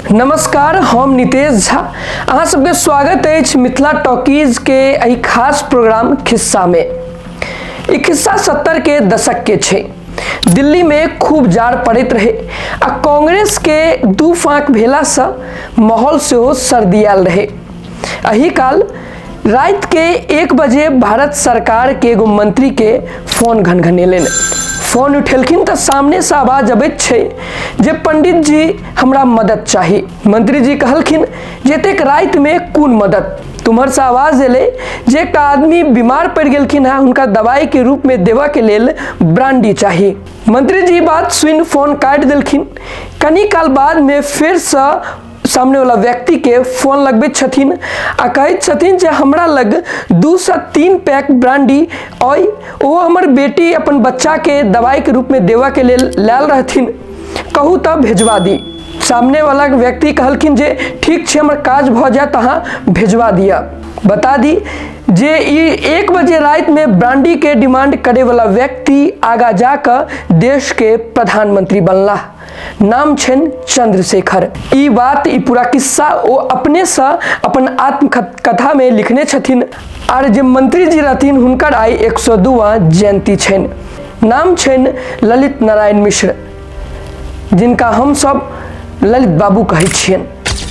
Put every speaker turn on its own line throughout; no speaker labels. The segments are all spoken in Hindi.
नमस्कार, हम नितेश झा। अहाँ सबके स्वागत है मिथिला टॉकीज के एहि खास प्रोग्राम खिस्सा में। ई खिस्सा 70 के दशक के छै। दिल्ली में खूब जाड़ पड़ैत रहे आ कांग्रेस के दू फाँक भेला से माहौल सेहो सर्दियाल रहे। एहि काल रात के 1 बजे भारत सरकार के एगो मंत्री के फोन घनघनेलनि। फोन उठेलखिन तो सामने से आवाज अबैत छै जे पंडित जी हमरा मदद चाही। मंत्री जी कहलखिन जे एतेक रात में कोन मदद? तुम्हर से आवाज एले जे एक आदमी बीमार पड़ गेलखिन है, उनका दवाई के रूप में देवा के लेल ब्रांडी चाही। मंत्री जी बात सुन फोन काट देलखिन। कनी काल बाद में फिर से सामने वाला व्यक्ति के फोन लगबैत छथिन आ कहैत छथिन जे हमरा लग 2 से 3 पैक ब्रांडी और वो हमर बेटी अपन बच्चा के दवाई के रूप में देवा के लेल लायल रहथिन, कहू तब भेजवा दी। सामने वाला व्यक्ति कहलखिन जे ठीक छै, हमर काज भ जाए अहाँ भेजवा दिया। बता दी जे 1 बजे रात में ब्रांडी के डिमांड करे वाला व्यक्ति आगा जाकर देश के प्रधानमंत्री बनला। नाम छन चंद्रशेखर। ई बात ई पूरा किस्सा वो अपने से अपन आत्मकथा में लिखने छथिन। और जे मंत्री जी रहथिन हुनकर आई 102वां जयंती छन। नाम छन ललित नारायण मिश्र, जिनका हम सब ललित बाबू कहै छियन।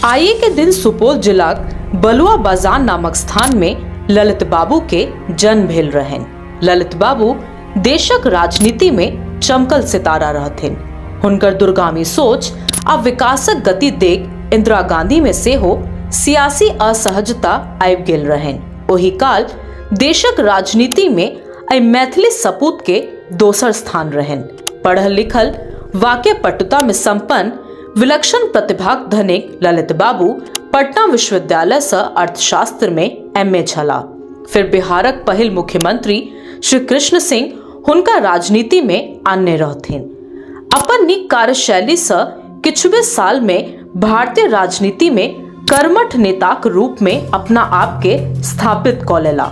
आइए के दिन सुपौल जिला बलुआ बाजार नामक स्थान में ललित बाबू के जन्म भेल रहन। ललित बाबू देशक राजनीति में चमकल सितारा रहथिन। हुनकर दूरगामी सोच आ विकासक गति देख इंदिरा गांधी में से हो सियासी असहजता आबि गेल रहन। ओही काल देशक राजनीति में मैथिली सपूत के दोसर स्थान रहन। पढ़ल लिखल वाक्य पटुता में संपन्न विलक्षण प्रतिभाक धनिक ललित बाबू पटना विश्वविद्यालय से अर्थशास्त्र में MA छला। फिर बिहारक पहिल मुख्यमंत्री श्री कृष्ण सिंह हुनका राजनीति में आनने रहथिन। अपन नीक कार्यशैली से किछुबे साल में भारतीय राजनीति में कर्मठ नेताक रूप में अपना आप के स्थापित क लेला।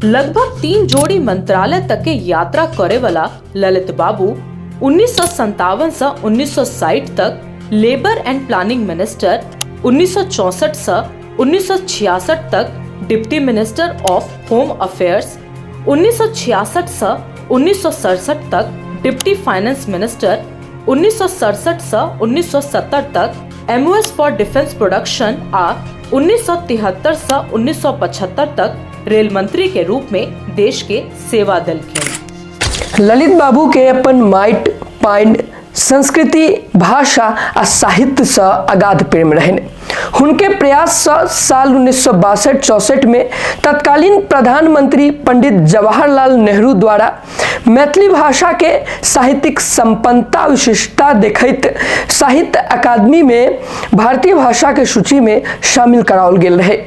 लगभग 3 जोड़ी मंत्रालय तक के यात्रा करे वाला ललित बाबू 1957 से 1960 तक लेबर एंड प्लानिंग मिनिस्टर, 1964 से 1966 तक deputy minister of home affairs, 1966 से 1967 तक डिप्टी फाइनेंस मिनिस्टर, 1967 से 1970 तक MOS फॉर डिफेंस प्रोडक्शन आ 1973 से 1975 तक रेल मंत्री के रूप में देश के सेवा देलखिन।
ललित बाबू के अपन माटि पानि संस्कृति भाषा आ साहित्य से अगाध प्रेम रहन। हुनके प्रयास से साल 1962-64 में तत्कालीन प्रधानमंत्री पंडित जवाहरलाल नेहरू द्वारा मैथिली भाषा के साहित्यिक संपन्नता विशिष्टता देखैत साहित्य अकादमी में भारतीय भाषा के सूची में शामिल कराओल गेल रहे।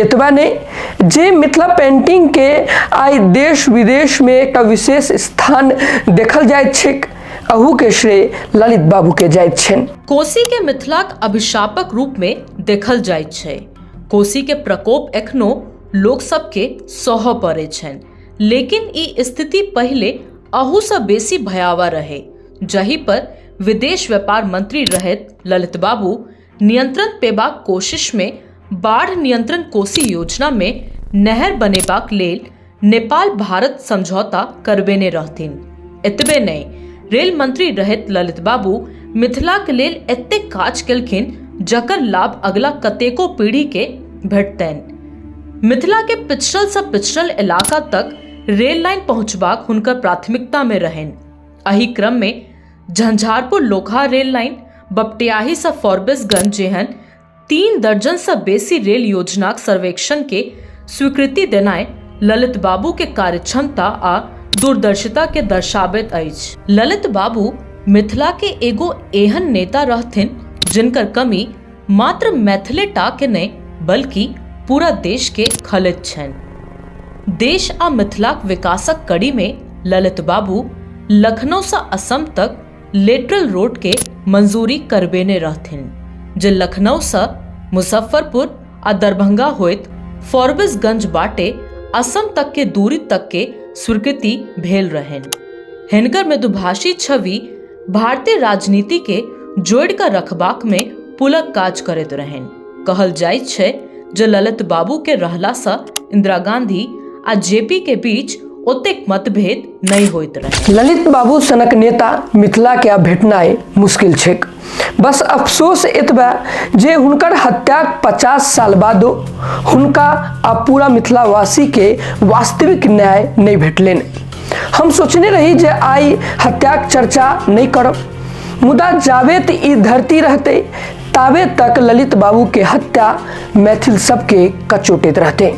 एतबा नहीं जे मिथिला पेंटिंग के आई देश विदेश में एक विशेष स्थान देखल जाय छैक, अहू के श्रेय ललित बाबू के जाइत छन।
कोसी के मिथिलाक अभिशापक रूप में देखल जाइत छै। कोसी के प्रकोप एखनो लोक सब के सहऽ पड़ै छन, लेकिन ई स्थिति पहले अहू से बेसी भयावह रहे। जही पर विदेश व्यापार मंत्री रहैत ललित बाबू नियंत्रण पेबाक कोशिश में बाढ़ नियंत्रण कोसी योजना में नहर बनेबाक लेल नेपाल भारत समझौता करबेने रहथिन। एतबे नहीं, रेल मंत्री रहैत ललित बाबू मिथिला के लेल एते काज केलखिन जकर लाभ अगला कतेको पीढ़ी के भेटतैन। मिथिला के पिछड़ल से पिछड़ल इलाका तक रेल लाइन पहुंचबाक हुनकर प्राथमिकता में रहन। एही क्रम में झंझारपुर लोकहा रेल लाइन, बपटियाही से फॉरबिसगंज जेहन 3 दर्जन से बेसी रेल योजनाक सर्वेक्षण के स्वीकृति देनाय ललित बाबू के कार्यक्षमता आ दूरदर्शिता के दर्शाबैत अछि। ललित बाबू मिथिला के एगो एहन नेता रहथिन जिनकर कमी मात्र मैथिले टा के नहीं बल्कि पूरा देश के खलैत छन। देश आ मिथिलाक विकासक कड़ी में ललित बाबू लखनऊ से असम तक लेटरल रोड के मंजूरी करबेने रहथिन, जे लखनऊ से मुजफ्फरपुर आ दरभंगा होइत फॉरबिसगंज बाटे असम तक के दूरी तक के स्वीकृति भेल रहन। हिनकर मृदुभाषी छवि भारतीय राजनीति के जोड़ कर रखबाक में पुलक काज करैत रहन। कहल जाइत छै जे ललित बाबू के रहला सँ इंदिरा गांधी आ जेपी के बीच ओतेक मतभेद नहीं होइत रहे।
ललित बाबू सनक नेता मिथिला के आब भेटनाइ मुश्किल छैक। बस अफसोस एतबा जे हुनकर हत्याक 50 साल बादो हुनका आ पूरा मिथिलावासी के वास्तविक न्याय नहीं भेटलनि। हम सोचने रही जे आई हत्याक चर्चा नहीं करब, मुदा जावेत ई धरती रहते तावे तक ललित बाबू के हत्या मैथिल सबके कचोटैत रहते।